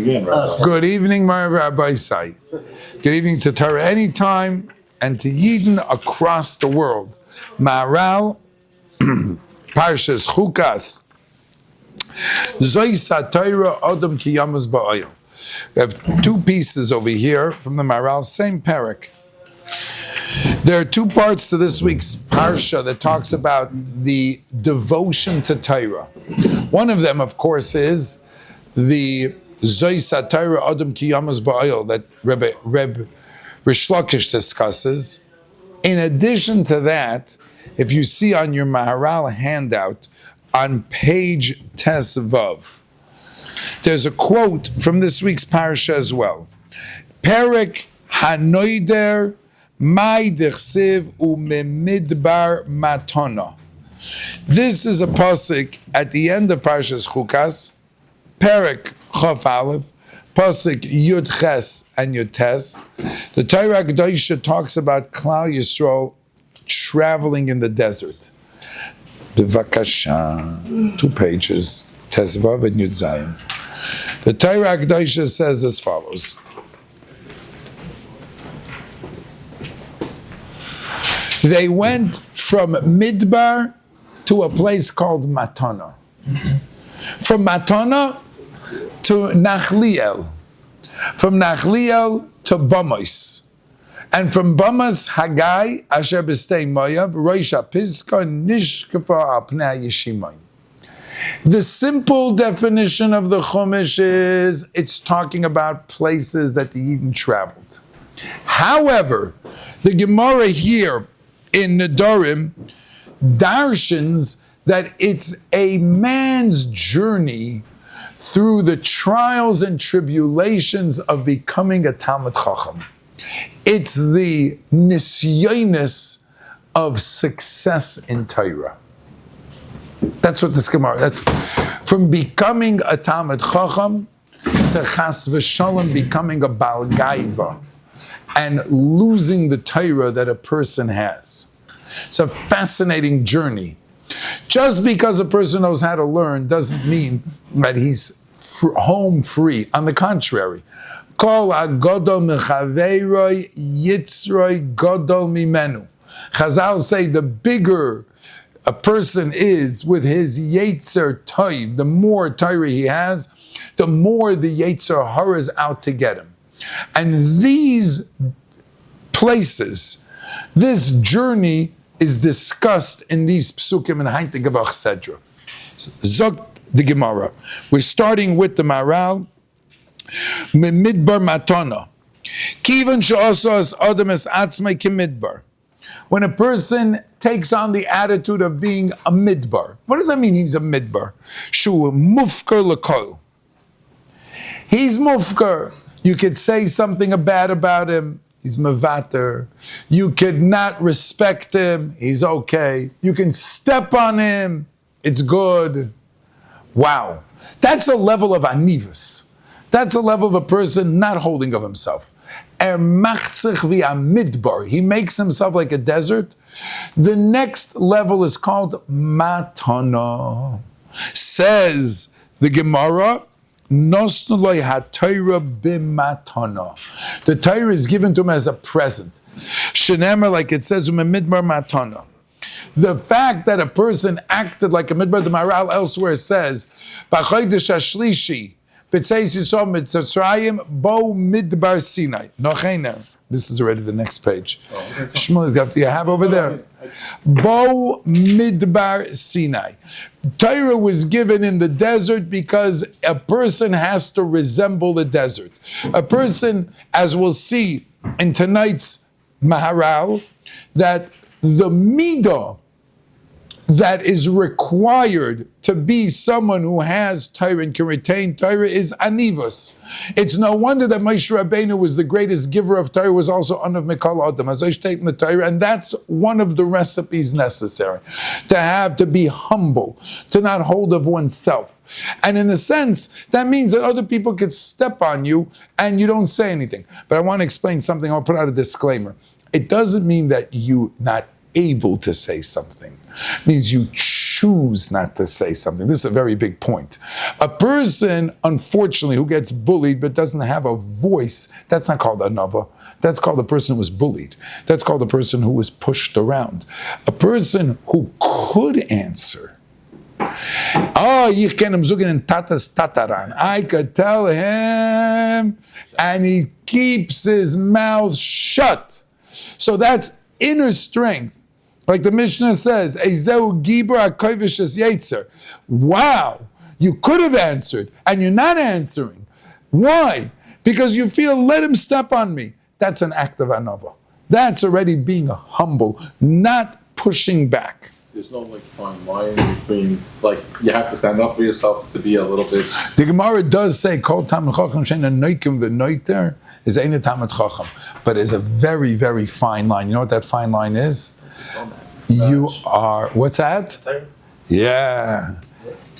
again, Rabbi. Good evening, my Rabbi Say. Good evening to Torah anytime and to Yidden across the world. Maharal, Parshas, Chukas. Zoysa Torah Adam Ki Yamas Ba'ayil. We have two pieces over here from the Maharal, same parak. There are two parts to this week's Parsha that talks about the devotion to Torah. One of them, of course, is the Zoysa Torah Adam Ki Yamas Ba'ayil that Reb Rish Lakish discusses. In addition to that, if you see on your Maharal handout on page Tes Vav, there's a quote from this week's Parsha as well. Perek Hanoider Mai Dechsiv Umemidbar Matona. This is a pasuk at the end of Parshas Chukas, Perek Chof Aleph, pasuk Yud Ches and Yud Tes. The Torah Kedosha talks about Klal Yisrael traveling in the desert. B'vakasha, 2 pages, Tes Vav and Yud Zayin. The Torah Kedosha says as follows. They went from Midbar to a place called Matana. From Matana to Nachliel. From Nachliel to Bamos. And from Bamos, Hagai, Asher B'stei Moyav, Roisha Pizka, Nishkefa Apnei Yishimai. The simple definition of the Chumash is it's talking about places that the Yidden traveled. However, the Gemara here in Nedarim darshans that it's a man's journey through the trials and tribulations of becoming a Talmid Chacham. It's the nisyonis of success in Torah. That's what this Gemara, that's from becoming a Talmid Chacham to Chas v'Shalom becoming a Baal Gaiva and losing the Torah that a person has. It's a fascinating journey. Just because a person knows how to learn doesn't mean that he's home free. On the contrary, Kol hagodol mechaveiroi yitzroi godol mimenu. Chazal say the bigger a person is with his Yetzer Toiv, the more Torah he has, the more the Yetzer Hara is out to get him. And these places, this journey is discussed in these psukim in Hainte Gavach Sedra. Zok the Gemara. We're starting with the Maharal. Midbar Matana. Kivan she'osas adam es atzmei kimidbar. When a person takes on the attitude of being a midbar, what does that mean? He's a midbar. Shu mufkar l'kol. He's mufkar. You could say something bad about him. He's mevater. You could not respect him. He's okay. You can step on him. It's good. Wow. That's a level of anivus. That's a level of a person not holding of himself. He makes himself like a desert. The next level is called matana. Says the Gemara, the Torah is given to him as a present. Scheiner, like it says, matana. The fact that a person acted like a midbar, the Maharal elsewhere says, b'chodesh hashlishi, b'tzeis yisrael mitzrayim, bo midbar Sinai. No Scheiner. This is already the next page. Shmuel is got. You have over there. Bo midbar Sinai. Torah was given in the desert because a person has to resemble the desert. A person, as we'll see in tonight's Maharal, that the midah that is required to be someone who has Torah and can retain Torah is anivus. It's no wonder that Moshe Rabbeinu was the greatest giver of Torah, was also Anav Mikol Adam, as I taken the Torah, and that's one of the recipes necessary to be humble, to not hold of oneself. And in a sense, that means that other people could step on you and you don't say anything. But I want to explain something. I'll put out a disclaimer. It doesn't mean that you're not able to say something. It means you choose choose not to say something. This is a very big point. A person, unfortunately, who gets bullied but doesn't have a voice, that's not called anava. That's called a person who was bullied. That's called a person who was pushed around. A person who could answer. Ich can him zugen in tatas tataran. I could tell him, and he keeps his mouth shut. So that's inner strength. Like the Mishnah says, Eizeu Gibor HaKovish Es Yetzer. Wow, you could have answered, and you're not answering. Why? Because you feel, let him step on me. That's an act of anava. That's already being humble, not pushing back. There's no fine line between, you have to stand up for yourself to be a little bit. The Gemara does say, Kol Talmid Chacham Sheina Noikim V'Noiter is Eina Talmid Chacham. But it's a very, very fine line. You know what that fine line is? You are, what's that? Yeah.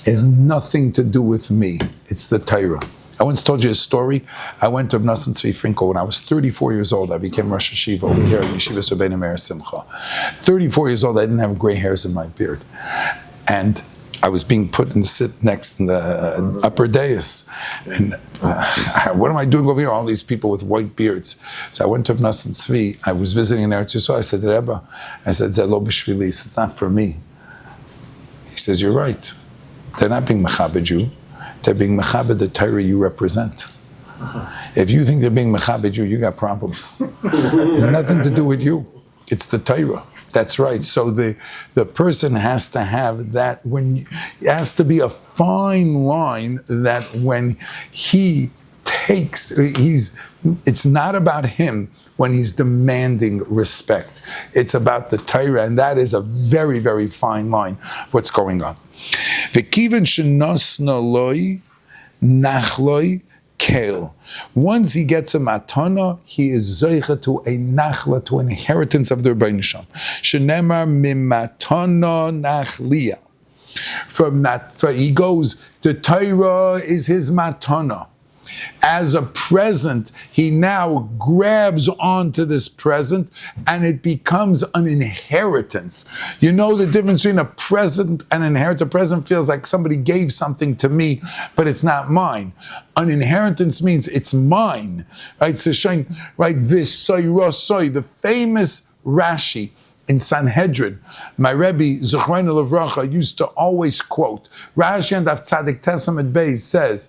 It's nothing to do with me. It's the Torah. I once told you a story. I went to Ibn Tzvi Finkel when I was 34 years old. I became Rosh Hashiva over here at Yeshiva Rabbeinu Meir Simcha. 34 years old, I didn't have gray hairs in my beard. And I was being put and sit next in the upper dais. And what am I doing over here? All these people with white beards. So I went to Ibn Tzvi. I was visiting in Eretz Yisrael. I said, Rebbe, Zeh lo b'shvili. It's not for me. He says, you're right. They're not being mechabed you. They're being mechabed the Torah you represent. If you think they're being mechabed you got problems. It has nothing to do with you. It's the Torah. That's right. So the person has to have that it has to be a fine line that when he takes, it's not about him when he's demanding respect. It's about the Torah, and that is a very, very fine line of what's going on. V'kiven shenosna loi nachloi kale. Once he gets a matana, he is zeicha to a nachla, to an inheritance of the Rebbeinu Shalom. Shenemar mimatana nachlia. From that, he goes, the Torah is his matana. As a present, he now grabs onto this present and it becomes an inheritance. You know the difference between a present and an inheritance. A present feels like somebody gave something to me, but it's not mine. An inheritance means it's mine. Right? So showing, right, this the famous Rashi in Sanhedrin, my Rebbe, Zechreinu Levracha, used to always quote. Rashi and Av Tzadik Tesamet Beis says,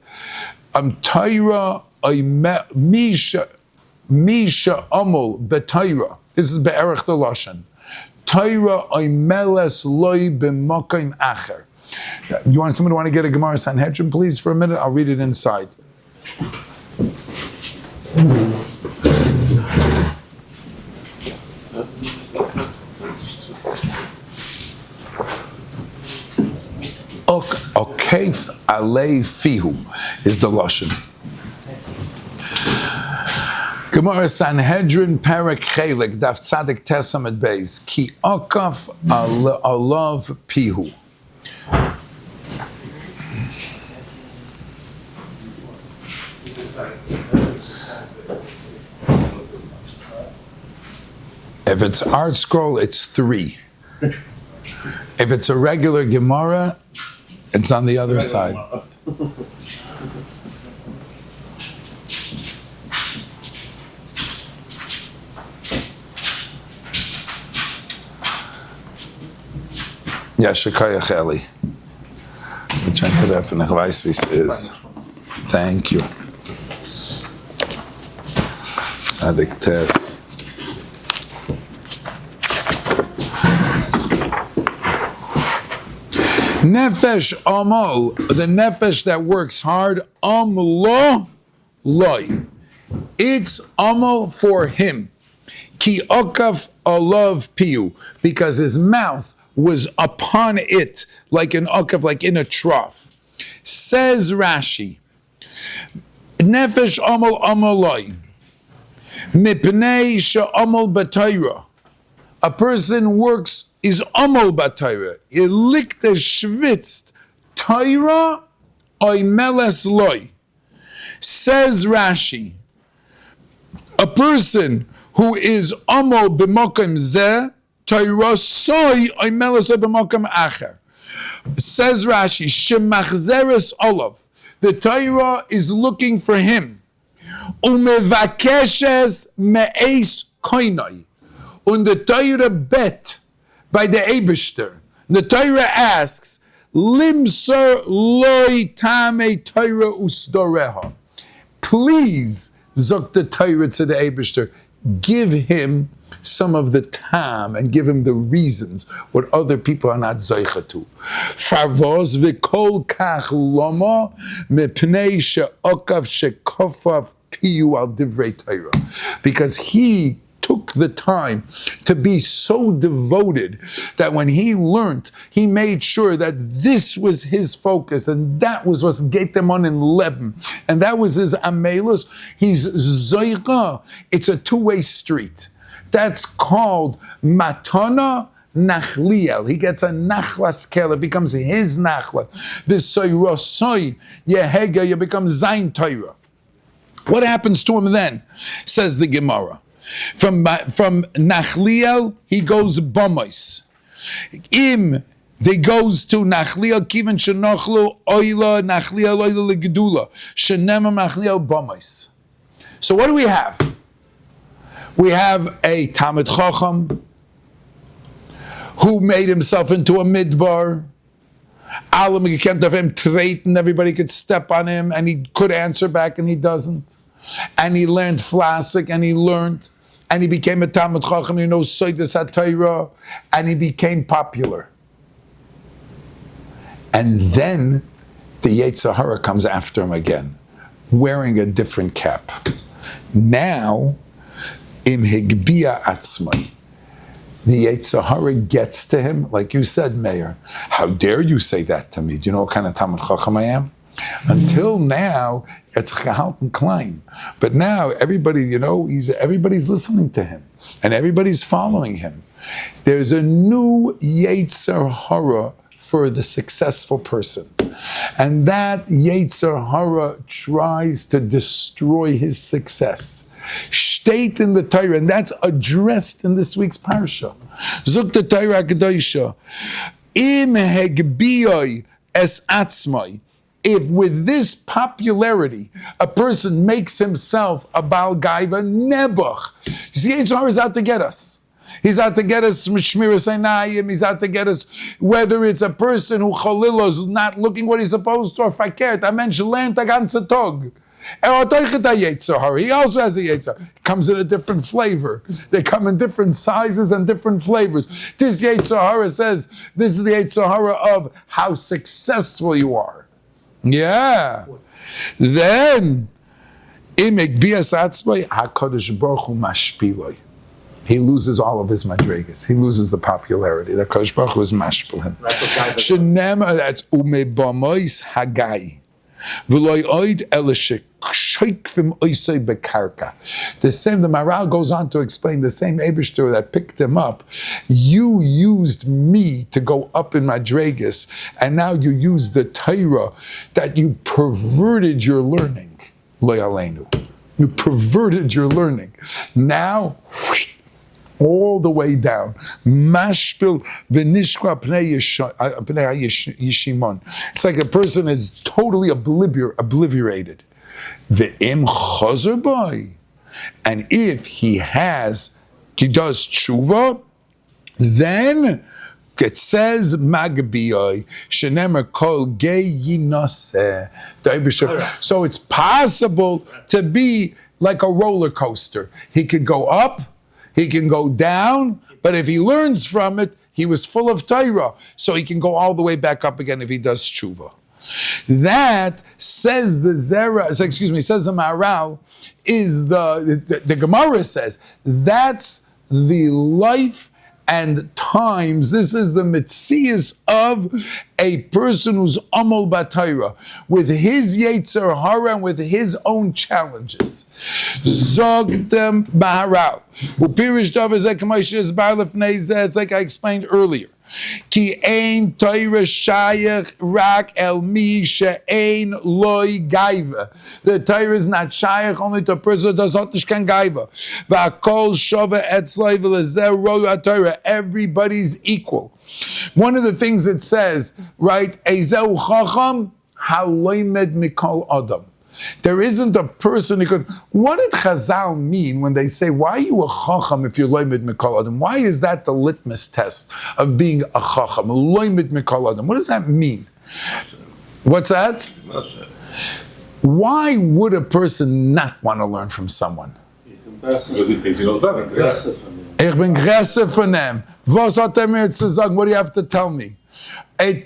Torah Misha Amol B'Torah. This is Be'erech the Lashon. Torah Oimeles Loi B'Mokaim Acher. Somebody want to get a Gemara Sanhedrin, please, for a minute? I'll read it inside. Okef alei fihu is the lashon. Gemara Sanhedrin Perek Chelik Daf Tzadik Tesamet Beis Ki okaf alav pihu. If it's art scroll, it's 3. If it's a regular Gemara, it's on the other side. Ja, Shekayach Eli. Ich könnte treffen, ich weiß, wie es ist. Thank you. Tzadik Tes. Nefesh amal, the nefesh that works hard, amlo loy. It's amal for him. Ki okaf alav piu, because his mouth was upon it, like an okaf, like in a trough. Says Rashi, nefesh amal amaloi, mipnei she'amal b'Torah. A person works is amal b'Torah. Ilikte schwitzt Torah oimeles loy. Says Rashi, a person who is amal b'mokem zeh, Torah soy oimeles loy b'mokem acher. Says Rashi, Shemachzeres Olav. The Torah is looking for him. Umevakeshes me'es koinai. Und the Torah bet by the Eibishter. The Torah asks, Limser loy tame Torah usdoreha. Please, zok the Torah to the Eibishter, give him some of the time and give him the reasons what other people are not zoicha to. Farvos v'kol kach loma mepnei she'okav she'kofav piyu al divrei Torah. Because he took the time to be so devoted that when he learned, he made sure that this was his focus and that was what's Getemon in Leben. And that was his Amelus. He's Zoicha. It's a two-way street. That's called Matana Nachliel. He gets a Nachlas Kel. It becomes his Nachla. This Soyrosoi Yehega, you become Zain Torah. What happens to him then? Says the Gemara. From Nachliel, he goes Bomois. They goes to Nachliel, Kivan Shenochlu, Oila, Nachliel, Oila Legedula, Shenema Nachliel Bomois. So what do we have? We have a Talmid Chacham who made himself into a midbar. Alam gekent of him treten, everybody could step on him, and he could answer back, and he doesn't. And he learned Flasik, and he learned, and he became a Talmid Chacham, you know, Soidas HaTorah, and he became popular. And then the Yetzer Hara comes after him again, wearing a different cap. Now, Im Higbia Atzmai. The Yetzer Hara gets to him, like you said, Mayor. How dare you say that to me? Do you know what kind of Talmid Chacham I am? Until now, it's gehalten klein. But now, everybody, you know, everybody's listening to him. And everybody's following him. There's a new Yetzer Hara for the successful person. And that Yetzer Hara tries to destroy his success. State in the Torah, and that's addressed in this week's Parsha. Zuk the Torah Kedosha. Im hegbiyoi es atzmai. If with this popularity, a person makes himself a Baal Gaiva Nebuch, you see, Yetzer Hara is out to get us. He's out to get us Shmiras Einayim. He's out to get us, whether it's a person who Chalila is not looking what he's supposed to, or Fakert. I mentioned Lernt a ganze Tag. He also has a Yetzer. It comes in a different flavor. They come in different sizes and different flavors. This Yetzer Hara says, this is the Yetzer Hara of how successful you are. Yeah. Then, HaKadosh Baruch Hu mashpiloi. He loses all of his madrigas. He loses the popularity. The Kodesh Baruch Hu is mashpil him. Shenema, that's umebamois hagai. V'loy oid elishekshaykvim oisay bekarka. The same, the Maharal goes on to explain, the same Eibishter that picked him up, you used me to go up in madrigas, and now you use the Torah, that you perverted your learning. Lo yaleinu. You perverted your learning. Now, all the way down. Mashpil v'nishkra pnei yishimon. It's like a person is totally obliterated. Ve'im chazer boy. And if he does tshuva, then it says Magbiyoi shenemer kol gei yinaseh. So it's possible to be like a roller coaster. He could go up, he can go down, but if he learns from it, he was full of Torah, so he can go all the way back up again if he does tshuva. That says says the Maharal, is the Gemara says, that's the life and times. This is the mitzias of a person who's amol b'Torah, with his Yetzer Hara and with his own challenges. Zog dem Maharal. Upirish davar zeh k'may she'esbar lefnei zeh. It's like I explained earlier. Ki ein Torah shayach rak el mi she'ein loy gaiva. The Torah is not shayach only to a person who does not can gaiva. Va'kol shova etzloi v'lezer royu Torah. Everybody's equal. One of the things it says, right, Ezeu chacham haloimed mikol adam. There isn't a person who could. What did Chazal mean when they say, why are you a chacham if you're loimed mikol adam? Why is that the litmus test of being a chacham? Loimed mikol adam. What does that mean? What's that? Why would a person not want to learn from someone? Because he thinks he knows better. Ich bin größer von ihm. Was hat mir zu sagen? What do you have to tell me? A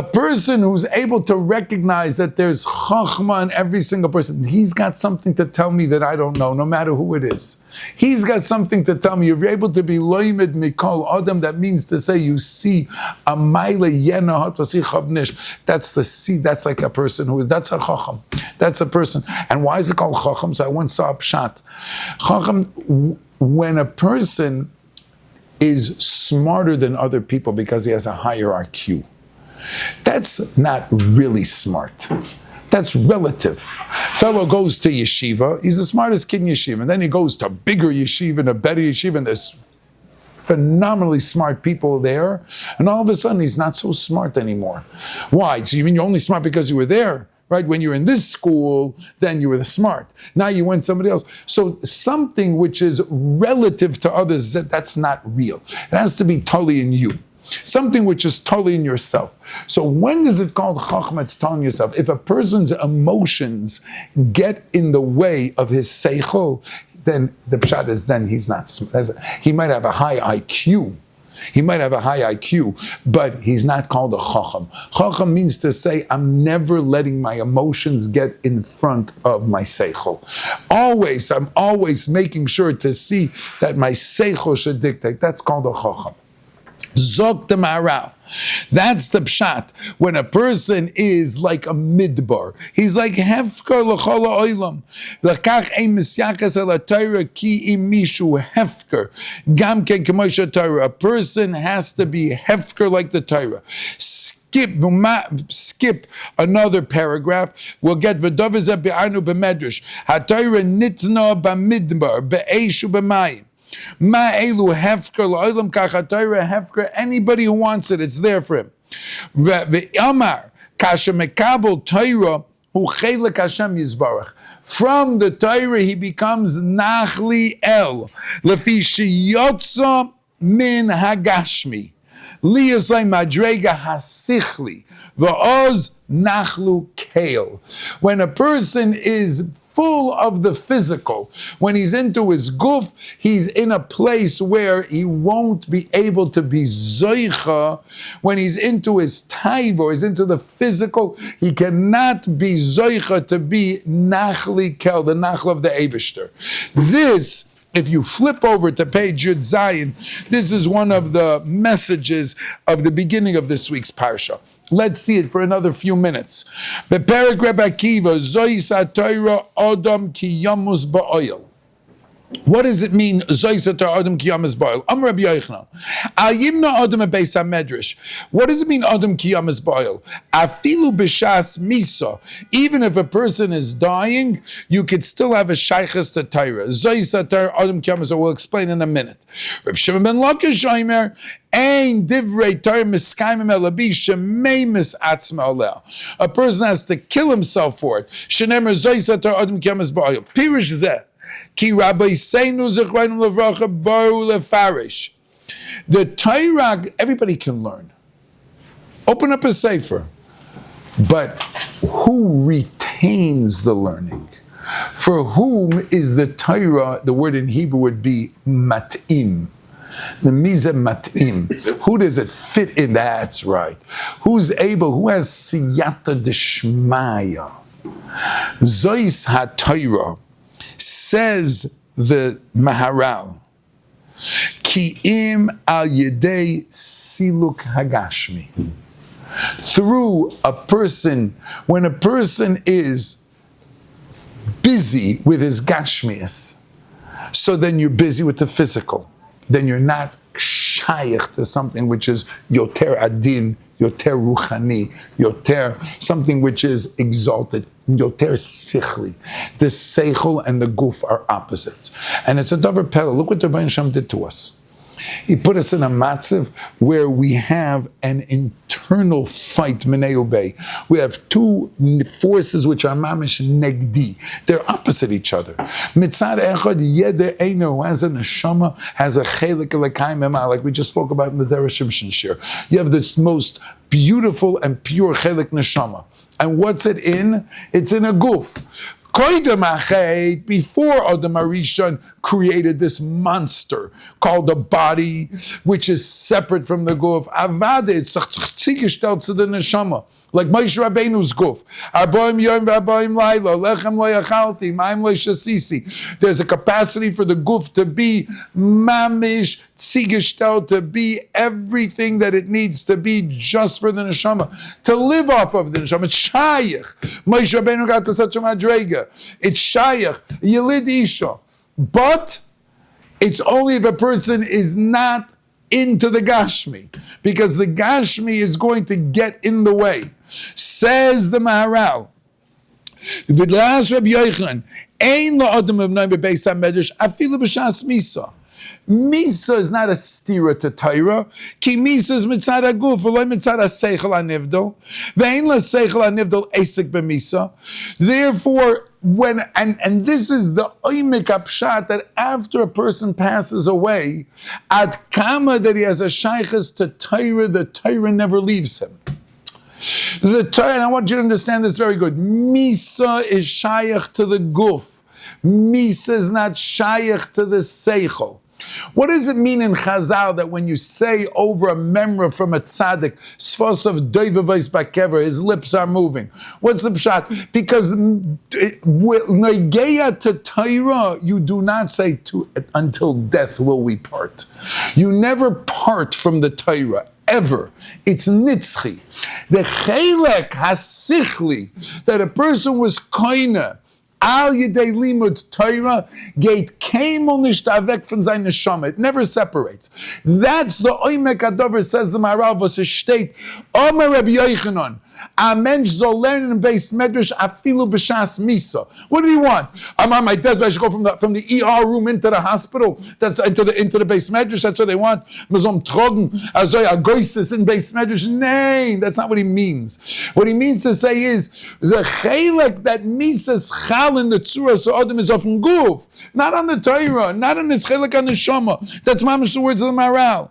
person who's able to recognize that there's chachma in every single person, he's got something to tell me that I don't know, no matter who it is. He's got something to tell me. You're able to be loimed mikol adam. That means to say you see a maile yena hot v'si chavnish. That's the see. That's like a person who is. That's a chacham. That's a person. And why is it called chacham? So I once saw a pshat. Chacham, when a person is smarter than other people because he has a higher IQ. That's not really smart. That's relative. Fellow goes to yeshiva, he's the smartest kid in yeshiva, and then he goes to a bigger yeshiva and a better yeshiva, and there's phenomenally smart people there, and all of a sudden he's not so smart anymore. Why? So you mean you're only smart because you were there? Right? When you were in this school, then you were the smart. Now you went somebody else. So something which is relative to others, that's not real. It has to be totally in you. Something which is totally in yourself. So when is it called chachma? It's telling yourself. If a person's emotions get in the way of his seichel, then the pshat is then he's not. He might have a high IQ. He might have a high IQ, but he's not called a chacham. Chacham means to say, I'm never letting my emotions get in front of my seichel. I'm always making sure to see that my seichel should dictate. That's called a chacham. Zok the Maharal. That's the pshat. When a person is like a midbar, he's like hefker l'chol ha'olam. L'kach ein misyakas el ha'torah ki im mishu hefker. Gam ken k'moshe Torah. A person has to be hefker like the Torah. Skip another paragraph. We'll get v'dovizeh be'arnu b'medrash. HaTorah nitna b'midbar be'eshu b'mayim. Ma elu hefker la'olam kachatayra hefker. Anybody who wants it, it's there for him. Ve'amar kasha mekabel Torah hu chelek Hashem yizbarach. From the Torah he becomes nachli el lefi sheyotza min hagashmi liyasay madrega hasichli va'oz nachlu kale. When a person is full of the physical, when he's into his guf, he's in a place where he won't be able to be zoicha. When he's into his taiva, or he's into the physical, he cannot be zoicha to be nachli kel, the nachl of the Eibishter. This, if you flip over to page Yud Zayin, this is one of the messages of the beginning of this week's parsha. Let's see it for another few minutes. Beperek Rabbi Akiva, Zois HaTorah Odom Ki Yamus Ba'oil. What does it mean, Zois HaTorah Odom Ki Yamus Ba'oil? Rabbi Yochanan. Al Yimna Odom Beis HaMedrash. What does it mean, Odom Ki Yamus Ba'oil? Afilu B'shas Misa. Even if a person is dying, you could still have a shaychus to Torah. Zois HaTorah Odom Ki Yamus Ba'oil. We'll explain in a minute. Reb Shimon ben Lakish Scheiner. A person has to kill himself for it. The Torah, everybody can learn. Open up a sefer. But who retains the learning? For whom is the Torah, the word in Hebrew would be mat'im. The mizeh mat'im. Who does it fit in? That's right. Who's able, who has siyata deshmaya? Zois HaTorah, says the Maharal, Ki'im al yedei siluk hagashmi. Through a person, when a person is busy with his gashmias, so then you're busy with the physical. Then you're not shaykh to something which is yoter adin, yoter ruchani, yoter, something which is exalted, yoter sichli. The seichel and the guf are opposites. And it's a davar pella. Look what the Rabbi Shem did to us. He put us in a matzav where we have an internal fight, minei ubei. We have two forces which are mamish negdi. They're opposite each other. Mitzad echad yeder einer who has a neshama has a chelik elokayim ema, like we just spoke about in the Zera Shimshon Shiur. You have this most beautiful and pure chelik neshama. And what's it in? It's in a guf. Before Adam Arishon created this monster called the body, which is separate from the guf, Avade, it's zugestellt to the neshama. Like Moshe Rabbeinu's guf. Arboim yom v'arboim laila, lechem lo yachalti, ma'im lo shasisi. There's a capacity for the guf to be mamish, tzigeshtel, to be everything that it needs to be just for the neshama, to live off of the neshama. It's shayach. Moshe Rabbeinu got to such a madrega. It's shayach, yelid isha. But it's only if a person is not into the Gashmi, because the Gashmi is going to get in the way. Says the Maharal, the last Rabbi Yochanan, Ein lo adam evnai bebeis hamedrash afilu b'shas misa. Misa is not a stira to Torah. Ki misa is mitzad haguf, v'lo mitzad haseichel hanivdol. Ve'ein laseichel hanivdol esek b'misa. Therefore, and this is the oimik apshat, that after a person passes away, ad kama that he has a shaykhus to Torah, the Torah never leaves him. The Torah, and I want you to understand this very good. Misa is shaykh to the guf. Misa is not shaykh to the seichel. What does it mean in Chazal that when you say over a memra from a tzaddik, sfos of doivavais bakever, his lips are moving? What's the pshat? Because negeya to Torah, you do not say until death will we part. You never part from the Torah. Ever. It's nitzchi. The chelek hasichli, that a person was koine, al yedei limud Torah, geht keimol nicht avek von seine neshama. It never separates. That's the oimek adover, says the Maharal, was es steht, Omer Rabbi Yochanan, a mensch soll lernen in beis medrash afilu b'shas misa. What do you want? I'm on my deathbed, I should go from the ER room into the hospital, that's into the beis medrash, that's what they want. Mazom trogen, azoy agoisis in beis medrash. Nay, that's not what he means. What he means to say is, the chelek that misas chal in the tzura so Adam is often guf, not on the Torah, not on his chelek on the shama. That's mamish the words of the Maharal.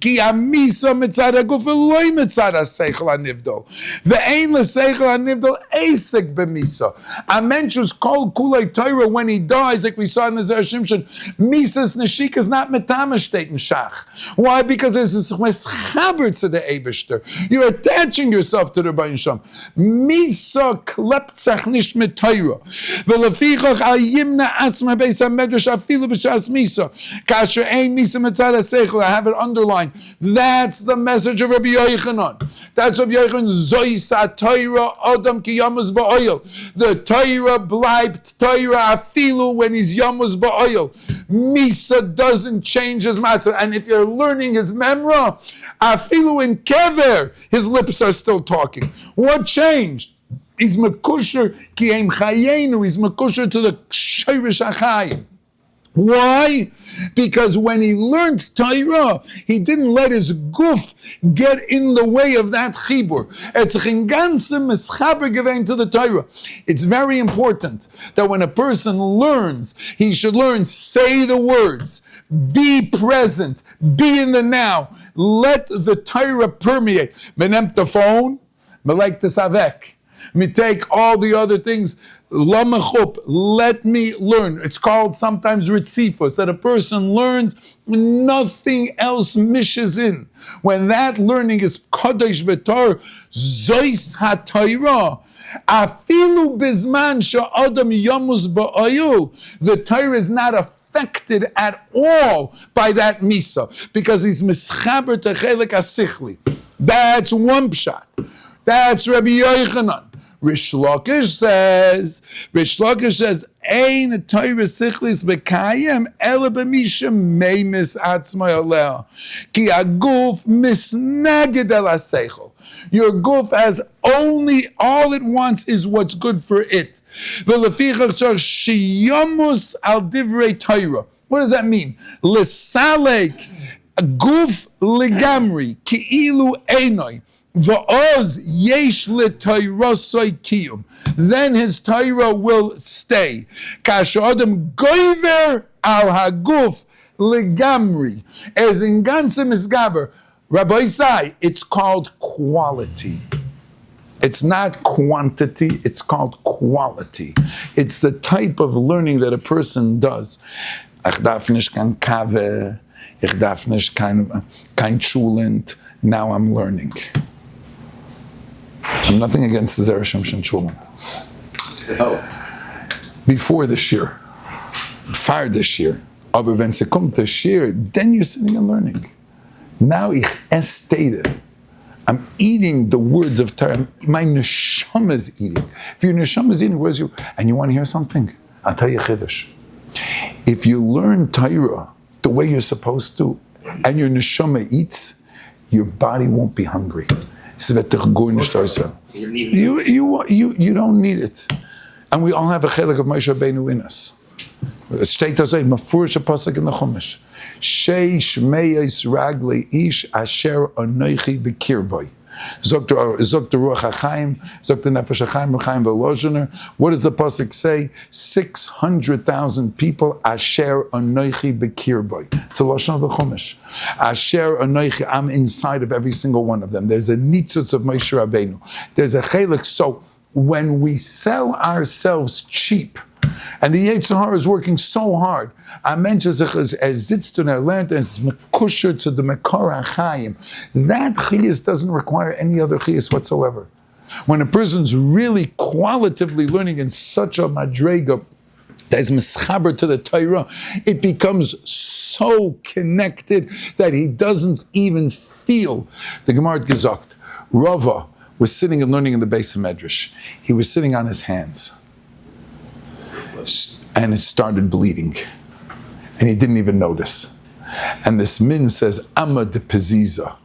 Ki amisa mitzad haguf v'loy mitzad haseichel hanivdol. Ve'ein l'seichel hanivdol esek b'misa. A mensch who's called kulei Torah when he dies, like we saw in the Zera Shimshon, misas neshika is not metamash state in shach. Why? Because it's a meschaber to the Eibishter. You're attaching yourself to the Rabbi Shem. Misa kleptzach nish mit Torah. V'lefichach al yimna atzma beis hamedrash afilu b'shas misa. Kasher ein misa mitzad haseichel. I have it underlined. That's the message of Rabbi Yochanan. That's Rabbi Yochanan. Zois ha-Torah Adam ki yamus ba'oil. The Torah bleibt Torah afilu when he's yamus ba'oil. Misa doesn't change his matzah. And if you're learning his memra, afilu in kever, his lips are still talking. What changed? He's mekusher ki em chayenu. He's mekusher to the shirish achayim. Why? Because when he learned Torah, he didn't let his guf get in the way of that chibur. To the Torah. It's very important that when a person learns, he should learn, say the words, be present, be in the now, let the Torah permeate. Menem the phone, melek the savek. Me take all the other things. Let me learn. It's called sometimes ritzifos, that a person learns, nothing else mishes in. When that learning is kodesh v'tor, zois ha-Torah, afilu bizman she'adam yamus ba'ayul, the Torah is not affected at all by that misa, because he's mischaber to chelek asichli. That's one pshat. That's Rabbi Yochanan. Rish Lakish says, Ein Torah sichlis b'kayim ela b'misha meimis atzmai aleh. Ki aguf misnaged el haseichel. Your guf has only, all it wants is what's good for it. V'lefichach tzarich sheyamus al divrei Torah. What does that mean? L'salek guf legamri ki'ilu einoi. Va'oz yesh l'toirosoi kiyum. Then his Torah will stay. Kasher adam goiver al haguf legamri. As in ganzem isgaber. Rabbi Isai, it's called quality. It's not quantity, it's called quality. It's the type of learning that a person does. Ich darf nicht kein Kave, ich darf nicht kein Schulend, now I'm learning. I'm nothing against the Zereshim Shen Schulend. Before the Shiur, far the Shiur, aber wenn sie kommt the Shiur, then you're sitting and learning. Now ich estated. I'm eating the words of Torah. My neshama is eating. If your neshama is eating, where's you? And you want to hear something? I'll tell you chiddush. If you learn Torah the way you're supposed to, and your neshama eats, your body won't be hungry. You don't need it. And we all have a chelik of Moshe Rabbeinu in us. Es steht da so, mafurish pasuk in the Chumash. Shei shmeyes raglei ish asher anoichi bekirboy. Zok the Ruach HaChaim, zok the Nefesh HaChaim, HaChaim v'Lozhener. What does the pasuk say? 600,000 people asher anoichi bekirboy. It's a lashon of the Chumash. Asher anoichi, I'm inside of every single one of them. There's a nitzutz of Moshe Rabbeinu. There's a chelik. So when we sell ourselves cheap, and the Yetzer Hara is working so hard. I mentioned as Zitztun learned as Mekusher to the Mekor HaChaim. That chiyus doesn't require any other chiyus whatsoever. When a person's really qualitatively learning in such a madrega that is mischaber to the Torah, it becomes so connected that he doesn't even feel. The Gemara gesagt, Rava was sitting and learning in the base of Medrash. He was sitting on his hands. And it started bleeding. And he didn't even notice. And this min says, Amma de Peziza.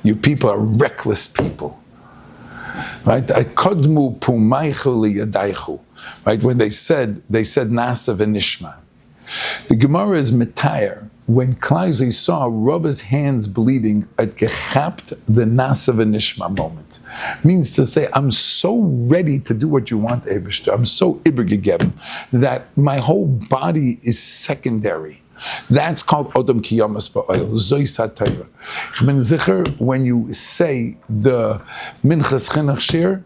You people are reckless people. Right? Kodmu pumaychu liyadaychu. Right? When they said Nasa v'nishma. The Gemara is metayer. When Klausey saw Rabbi's hands bleeding, it gechapt the Nasa v'nishma moment. Means to say, I'm so ready to do what you want, Eibishter. I'm so ibergegeben that my whole body is secondary. That's called Odom Kiyamas Ba'oil, Zois HaTorah. Ich bin sicher, when you say the Minchas Chinuch Shir,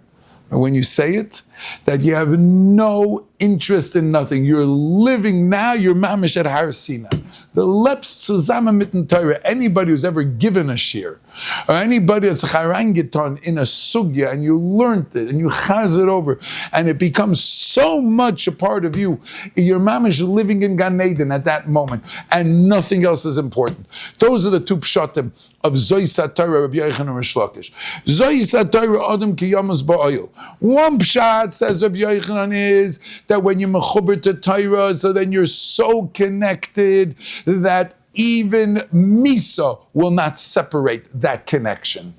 when you say it, that you have no interest in nothing. You're living now, you're mamish at Har Sinai. The leps zusammen mitten Torah. Anybody who's ever given a shiur, or anybody that's charangiton in a sugya, and you learned it, and you chaz it over, and it becomes so much a part of you, you're mamish living in Gan Eden at that moment, and nothing else is important. Those are the two pshatim of Zois HaTorah, Rabbi Yochanan and Rish Lakish. Zois HaTorah, Adam ki yamas ba'oil. One pshat, says Rabbi Yochanan, is that when you mechuber to Torah, so then you're so connected that even Misa will not separate that connection.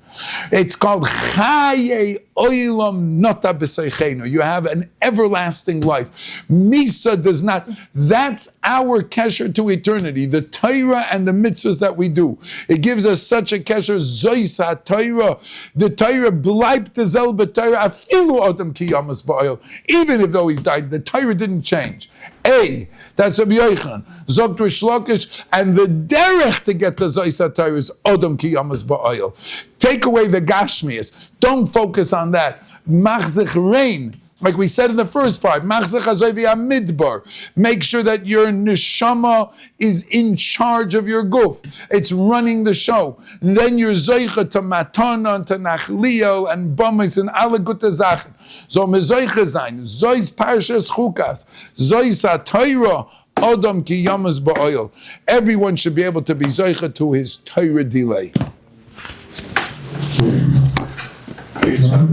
It's called Chaye Oilam Nota B'Seichenu. You have an everlasting life. Misa does not. That's our kesher to eternity. The Torah and the mitzvahs that we do. It gives us such a kesher. Zois HaTorah. The Torah bleibt zel b'Torah afilu odem ki yamas ba'oil. Even if though he's died, the Torah didn't change. That's Rabbi Yochanan. Zok Rish Lakish, and the derech to get the Zois HaTorah is Odom Ki Yamas Ba'oil. Take away the Gashmias. Don't focus on that. Machzich rein. Like we said in the first part, Machzich Hazovi Amidbar. Make sure that your neshama is in charge of your guf. It's running the show. Then you're Zoicha to Matana and to Nachliel and Bamis and alle gute Sachen. So mezoicha sein. Zois Parshas Chukas. Zois HaTorah. Odom ki yamas ba'oil. Everyone should be able to be zoicha to his Torah delay.